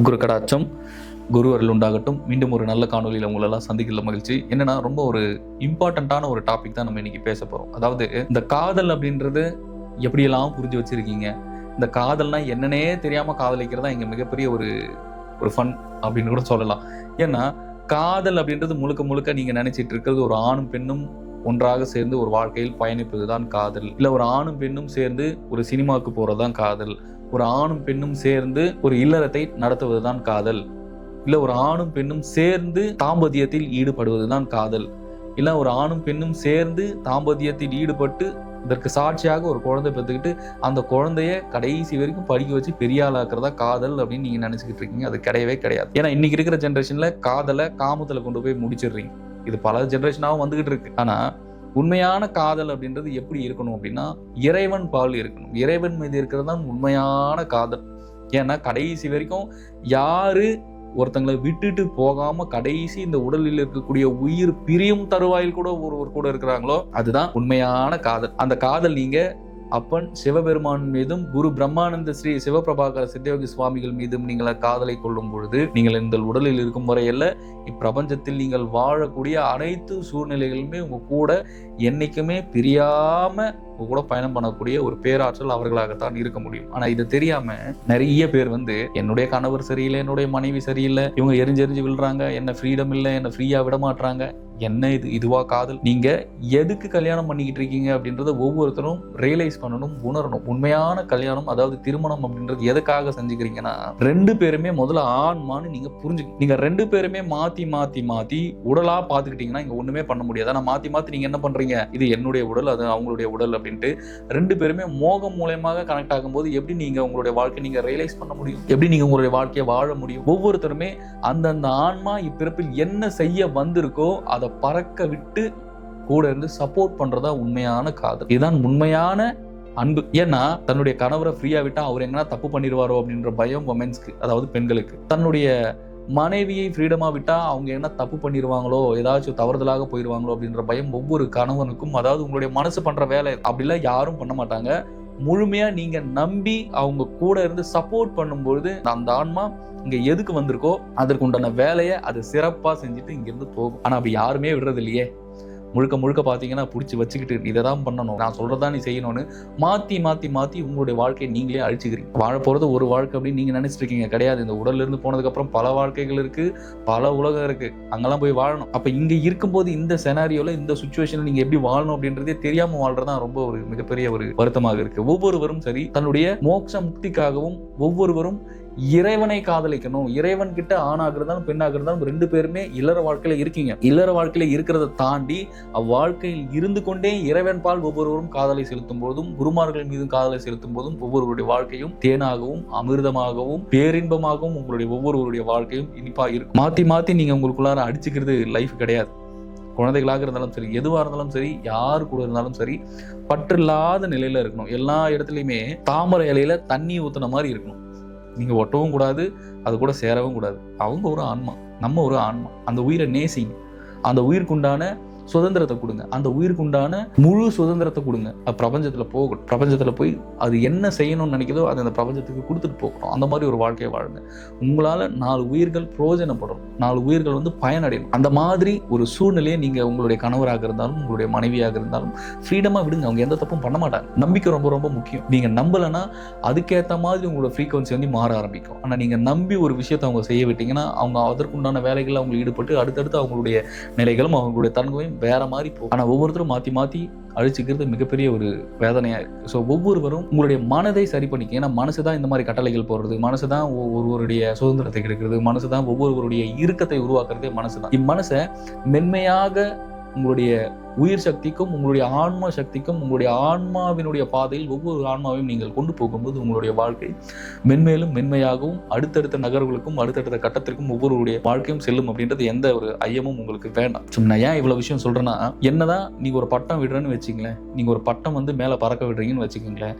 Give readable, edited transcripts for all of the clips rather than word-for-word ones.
குரு கடாட்சம், குரு அருள் உண்டாகட்டும். மீண்டும் ஒரு நல்ல காணொலியில் உங்களெல்லாம் சந்திக்கல மகிழ்ச்சி. என்னன்னா, ரொம்ப ஒரு இம்பார்ட்டண்ட்டான ஒரு டாபிக் தான் நம்ம இன்னைக்கு பேச போறோம். அதாவது இந்த காதல் அப்படின்றது எப்படியெல்லாம் புரிஞ்சு வச்சிருக்கீங்க, இந்த காதல்னா என்னன்னே தெரியாம காதலிக்கிறதா இங்க மிகப்பெரிய ஒரு ஃபன் அப்படின்னு கூட சொல்லலாம். ஏன்னா காதல் அப்படின்றது முழுக்க முழுக்க நீங்க நினைச்சிட்டு இருக்கிறது ஒரு ஆணும் பெண்ணும் ஒன்றாக சேர்ந்து ஒரு வாழ்க்கையில் பயணிப்பதுதான் காதல். இல்ல ஒரு ஆணும் பெண்ணும் சேர்ந்து ஒரு சினிமாவுக்கு போறதுதான் காதல். ஒரு ஆணும் பெண்ணும் சேர்ந்து ஒரு இல்லறத்தை நடத்துவதுதான் காதல். இல்ல ஒரு ஆணும் பெண்ணும் சேர்ந்து தாம்பத்தியத்தில் ஈடுபடுவதுதான் காதல். இல்ல ஒரு ஆணும் பெண்ணும் சேர்ந்து தாம்பத்தியத்தில் ஈடுபட்டு இதற்கு சாட்சியாக ஒரு குழந்தை பெற்றுக்கிட்டு அந்த குழந்தைய கடைசி வரைக்கும் படிக்க வச்சு பெரிய ஆளாக்குறதா காதல் அப்படின்னு நீங்க நினைச்சுக்கிட்டு இருக்கீங்க. அது கிடையவே கிடையாது. ஏன்னா இன்னைக்கு இருக்கிற ஜென்ரேஷன்ல காதலை காமத்துல கொண்டு போய் முடிச்சிடுறீங்க. இது பல ஜென்ரேஷனாகவும் வந்துகிட்டு இருக்கு. ஆனா உண்மையான காதல் அப்படின்றது எப்படி இருக்கணும் அப்படின்னா, இறைவன் பால் இருக்கணும். இறைவன் மீது இருக்கிறது தான் உண்மையான காதல். ஏன்னா கடைசி வரைக்கும் யாரு ஒருத்தங்களை விட்டுட்டு போகாம கடைசி இந்த உடலில் இருக்கக்கூடிய உயிர் பிரியும் தருவாயில் கூட ஒருவர் கூட இருக்கிறாங்களோ அதுதான் உண்மையான காதல். அந்த காதல் நீங்க அப்பன் சிவபெருமான் மீதும் குரு பிரம்மானந்த ஸ்ரீ சிவபிரபாகர சித்தயோகி சுவாமிகள் மீதும் நீங்கள் காதலை கொள்ளும் பொழுது, நீங்கள் இந்த உடலில் இருக்கும் வரையில இப்பிரபஞ்சத்தில் நீங்கள் வாழக்கூடிய அனைத்து சூழ்நிலைகளுமே உங்க கூட என்னைக்குமே பிரியாம உங்க கூட பயணம் பண்ணக்கூடிய ஒரு பேராற்றல் அவர்களாகத்தான் இருக்க முடியும். ஆனா இது தெரியாம நிறைய பேர் என்னுடைய கணவர் சரியில்லை, என்னுடைய மனைவி சரியில்லை, இவங்க எரிஞ்செறிஞ்சு விழுறாங்க, என்ன ஃப்ரீடம் இல்லை, என்ன ஃப்ரீயா விட மாட்டாங்க, என்ன இதுவா காதல்? நீங்க எதுக்கு கல்யாணம் பண்ணிக்கிட்டு இருக்கீங்க அப்படின்றத ஒவ்வொருத்தரும் ரியலைஸ் பண்ணணும், உணரணும். உண்மையான கல்யாணம், அதாவது திருமணம் அப்படின்றது எதுக்காக செஞ்சுக்கிறீங்கன்னா, ரெண்டு பேருமே முதல்ல ஆன்மான்னு நீங்க புரிஞ்சுக்கணும். நீங்க ரெண்டு பேருமே மாத்தி மாத்தி மாத்தி உடலா பாத்துக்கிட்டீங்கன்னா இங்க ஒண்ணுமே பண்ண முடியாது. ஆனா மாத்தி மாத்தி நீங்க என்ன பண்றீங்க, இது என்னுடைய உடல், அது அவங்களுடைய உடல் அப்படின்ட்டு ரெண்டு பேருமே மோகம் மூலமாக கனெக்ட் ஆகும் போது எப்படி நீங்க உங்களுடைய வாழ்க்கை நீங்க ரியலைஸ் பண்ண முடியும்? எப்படி நீங்க உங்களுடைய வாழ்க்கையை வாழ முடியும்? ஒவ்வொருத்தருமே அந்தந்த ஆன்மா இப்பிறப்பில் என்ன செய்ய வந்திருக்கோ அதை பறக்க விட்டு கூட இருந்து சப்போர்ட் பண்றதா உண்மையான காதல். இதுதான் உண்மையான அன்பு. ஏன்னா தன்னுடைய கணவரை ஃப்ரீயா விட்டா அவர் எங்கன்னா தப்பு பண்ணிடுவாரோ அப்படின்ற பயம் வொமென்ஸ்க்கு, அதாவது பெண்களுக்கு. தன்னுடைய மனைவியை ஃப்ரீடமா விட்டா அவங்க என்ன தப்பு பண்ணிடுவாங்களோ, ஏதாச்சும் தவறுதலாக போயிடுவாங்களோ அப்படின்ற பயம் ஒவ்வொரு கணவனுக்கும். அதாவது உங்களுடைய மனசு பண்ற வேலை அப்படிலாம் யாரும் பண்ண மாட்டாங்க. முழுமையா நீங்க நம்பி அவங்க கூட இருந்து சப்போர்ட் பண்ணும்போது அந்த ஆன்மா இங்க எதுக்கு வந்திருக்கோ அதற்கு உண்டான வேலையை அது சிறப்பா செஞ்சுட்டு இங்க இருந்து போகும். ஆனா அப்படி யாருமே விடுறது இல்லையே. முழுக்க முழுக்க பாத்தீங்கன்னா பிடிச்சி வச்சுக்கிட்டு இதை தான் பண்ணணும், நான் சொல்றதா நீ செய்யணும்னு மாத்தி மாத்தி மாத்தி உங்களுடைய வாழ்க்கையை நீங்களே அழிச்சுக்கிறீங்க. வாழ போறது ஒரு வாழ்க்கை அப்படின்னு நீங்க நினைச்சிட்டு இருக்கீங்க. கிடையாது. இந்த உடல்ல இருந்து போனதுக்கு அப்புறம் பல வாழ்க்கைகள் இருக்கு, பல உலகம் இருக்கு, அங்கெல்லாம் போய் வாழணும். அப்ப இங்க இருக்கும்போது இந்த செனாரியோல இந்த சுச்சுவேஷன்ல நீங்க எப்படி வாழணும் அப்படின்றதே தெரியாம வாழ்றதுதான் ரொம்ப ஒரு மிகப்பெரிய ஒரு வருத்தமாக இருக்கு. ஒவ்வொருவரும் சரி தன்னுடைய மோட்ச முக்திக்காகவும் ஒவ்வொருவரும் இறைவனை காதலிக்கணும். இறைவன் கிட்ட ஆணாகிறதாலும் பெண்ணாகிறதாலும் ரெண்டு பேருமே இல்லற வாழ்க்கையில இருக்கீங்க. இல்லற வாழ்க்கையில இருக்கிறத தாண்டி அவ்வாழ்க்கையில் இருந்து கொண்டே இறைவன் பால் ஒவ்வொருவரும் காதலை செலுத்தும் போதும் குருமார்கள் மீதும் காதலை செலுத்தும் போதும் ஒவ்வொருவருடைய வாழ்க்கையும் தேனாகவும் அமிர்தமாகவும் பேரின்பமாகவும் உங்களுடைய ஒவ்வொருவருடைய வாழ்க்கையும் இனிப்பா இருக்கும். மாத்தி மாத்தி நீங்க உங்களுக்குள்ளார அடிச்சுக்கிறது லைஃப் கிடையாது. குழந்தைகளாக இருந்தாலும் சரி, எதுவாக இருந்தாலும் சரி, யாரு கூட இருந்தாலும் சரி, பற்றில்லாத நிலையில இருக்கணும். எல்லா இடத்துலையுமே தாமரை இலையில தண்ணி ஊத்துன மாதிரி இருக்கணும். நீங்க ஒட்டவும் கூடாது, அது கூட சேரவும் கூடாது. அவங்க ஒரு ஆன்மா, நம்ம ஒரு ஆன்மா. அந்த உயிரை நேசிங்க, அந்த உயிருக்குண்டான சுதந்திரத்தை கொடுங்க, அந்த உயிருக்குண்டான முழு சுதந்திரத்தை கொடுங்க. அது பிரபஞ்சத்துல போகணும். பிரபஞ்சத்துல போய் அது என்ன செய்யணும்னு நினைக்கிறதோ அது அந்த பிரபஞ்சத்துக்கு கொடுத்துட்டு போகணும். அந்த மாதிரி ஒரு வாழ்க்கையை வாழுங்க. உங்களால 4 உயிர்கள் பிரயோஜனப்படணும், 4 உயிர்கள் பயனடையணும். அந்த மாதிரி ஒரு சூழ்நிலையை நீங்க உங்களுடைய கணவராக இருந்தாலும் உங்களுடைய மனைவியாக இருந்தாலும் ஃப்ரீடமா விடுங்க. அவங்க எந்த தப்பும் பண்ண மாட்டாங்க. நம்பிக்கை ரொம்ப ரொம்ப முக்கியம். நீங்க நம்பலைன்னா அதுக்கேற்ற மாதிரி உங்களோட ஃப்ரீக்வன்சி மாற ஆரம்பிக்கும். ஆனா நீங்க நம்பி ஒரு விஷயத்தை அவங்க செய்ய விட்டீங்கன்னா அவங்க அதற்குண்டான வேலைகள் அவங்க ஈடுபட்டு அடுத்தடுத்து அவங்களுடைய நிலைகளும் அவங்களுடைய தன்மையும் வேற மாதிரி போகும். ஆனா ஒவ்வொருத்தரும் மாத்தி மாத்தி அழிச்சுக்கிறது மிகப்பெரிய ஒரு வேதனையா இருக்கு. ஸோ ஒவ்வொருவரும் உங்களுடைய மனதை சரி பண்ணிக்க. ஏன்னா மனசுதான் இந்த மாதிரி கட்டளைகள் போடுறது, மனசுதான் ஒவ்வொருவருடைய சுதந்திரத்தை கிடைக்கிறது, மனசுதான் ஒவ்வொருவருடைய இறுக்கத்தை உருவாக்குறதே மனசுதான். இம்மனசை மென்மையாக உங்களுடைய உயிர் சக்திக்கும் உங்களுடைய ஆன்மா சக்திக்கும் உங்களுடைய ஆன்மாவினுடைய பாதையில் ஒவ்வொரு ஆன்மாவையும் நீங்கள் கொண்டு போகும்போது உங்களுடைய வாழ்க்கை மென்மேலும் மென்மையாகவும் அடுத்தடுத்த நகர்வுகளுக்கும் அடுத்தடுத்த கட்டத்திற்கும் ஒவ்வொருடைய வாழ்க்கையும் செல்லும் அப்படின்றது எந்த ஒரு ஐயமும் உங்களுக்கு வேண்டாம். நான் ஏன் இவ்வளவு விஷயம் சொல்றேன்னா, என்னதான் நீங்க ஒரு பட்டம் விடுறேன்னு வச்சுங்களேன், நீங்க ஒரு பட்டம் மேல பறக்க விடுறீங்கன்னு வச்சுக்கோங்களேன்,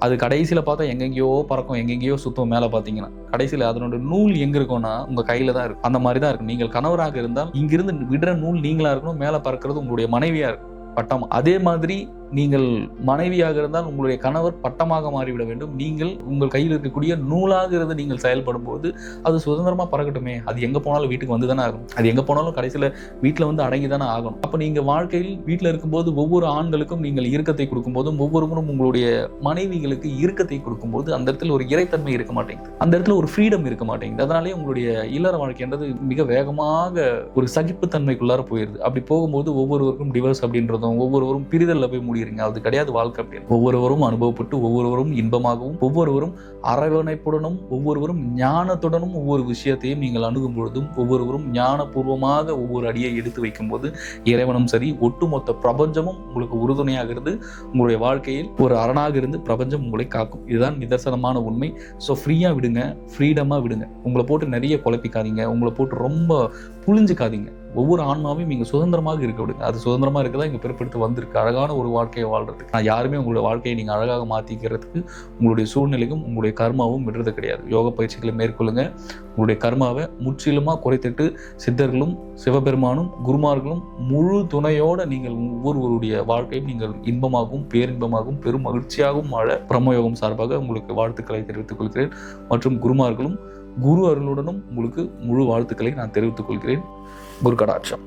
அது கடைசியில பார்த்தா எங்கெங்கயோ பறக்கும், எங்கெங்கயோ சுத்தம். மேல பாத்தீங்கன்னா கடைசியில அதனோட நூல் எங்க இருக்கும்னா உங்க கையில தான் இருக்கும். அந்த மாதிரி தான் இருக்கும். நீங்கள் கணவராக இருந்தால் இங்கிருந்து விடுற நூல் நீங்களா இருக்கணும், மேல பறக்கிறது உங்களுடைய மனைவியா இருக்கும் பட்டம். அதே மாதிரி நீங்கள் மனைவியாக இருந்தால் உங்களுடைய கணவர் பட்டமாக மாறிவிட வேண்டும். நீங்கள் உங்கள் கையில் இருக்கக்கூடிய நூலாக இருந்து நீங்கள் செயல்படும் போது அது சுதந்திரமா பறக்கட்டுமே. அது எங்க போனாலும் வீட்டுக்கு வந்து தானே ஆகும். அது எங்க போனாலும் கடைசியில வீட்டில் வந்து அடங்கி தானே ஆகணும். அப்ப நீங்க வாழ்க்கையில் வீட்டில் இருக்கும்போது ஒவ்வொரு ஆண்களுக்கும் நீங்கள் இறுக்கத்தை கொடுக்கும் போதும் ஒவ்வொருவரும் உங்களுடைய மனைவிகளுக்கு இறுக்கத்தை கொடுக்கும்போது அந்த இடத்துல ஒரு இறைத்தன்மை இருக்க மாட்டேங்குது. அந்த இடத்துல ஒரு ஃப்ரீடம் இருக்க மாட்டேங்குது. அதனாலே உங்களுடைய இல்லற வாழ்க்கைன்றது மிக வேகமாக ஒரு சகிப்புத்தன்மைக்குள்ளார போயிருது. அப்படி போகும்போது ஒவ்வொருவருக்கும் டிவோர்ஸ் அப்படின்றதும் ஒவ்வொருவரும் பிரிதல்ல போய் முடியுங்க. அது கிடையாது வாழ்க்கை அப்படின்னு. ஒவ்வொருவரும் அனுபவப்பட்டு ஒவ்வொருவரும் இன்பமாகவும் ஒவ்வொருவரும் அரவணைப்புடனும் ஒவ்வொருவரும் ஞானத்துடனும் ஒவ்வொரு விஷயத்தையும் நீங்கள் அணுகும் பொழுதும் ஒவ்வொருவரும் ஞானபூர்வமாக ஒவ்வொரு அடியை எடுத்து வைக்கும் போது இறைவனும் சரி ஒட்டுமொத்த பிரபஞ்சமும் உங்களுக்கு உறுதுணையாக இருந்து உங்களுடைய வாழ்க்கையில் ஒரு அரணாக இருந்து பிரபஞ்சம் உங்களை காக்கும். இதுதான் நிதர்சனமான உண்மை. ஸோ ஃப்ரீயா விடுங்க, ஃப்ரீடமா விடுங்க. உங்களை போட்டு நிறைய குழப்பிக்காதீங்க, உங்களை போட்டு ரொம்ப புளிஞ்சுக்காதீங்க. ஒவ்வொரு ஆன்மாவையும் நீங்க சுதந்திரமாக இருக்க விடுங்க. அது சுதந்திரமா இருக்கதான் இங்க பிறப்பெடுத்து வந்திருக்கு, அழகான ஒரு வாழ்க்கையை வாழ்றதுக்கு. நான் யாருமே உங்களுடைய வாழ்க்கையை நீங்க அழகாக மாத்திக்கிறதுக்கு உங்களுடைய சூழ்நிலைக்கும் உங்களுடைய கர்மாவும் விடுறது கிடையாது. யோக பயிற்சிகளை மேற்கொள்ளுங்க. உங்களுடைய கர்மாவை முற்றிலுமா குறைத்திட்டு சித்தர்களும் சிவபெருமானும் குருமார்களும் முழு துணையோட நீங்கள் ஒவ்வொருவருடைய வாழ்க்கையும் நீங்கள் இன்பமாகவும் பேரின்பமாகவும் பெரும் மகிழ்ச்சியாகவும் வாழ பிரம்மயோகம் சார்பாக உங்களுக்கு வாழ்த்துக்களை தெரிவித்துக் கொள்கிறேன். மற்றும் குருமார்களும் குரு அருளுடனும் உங்களுக்கு முழு வாழ்த்துக்களை நான் தெரிவித்துக் கொள்கிறேன். குரு கடாட்சம்.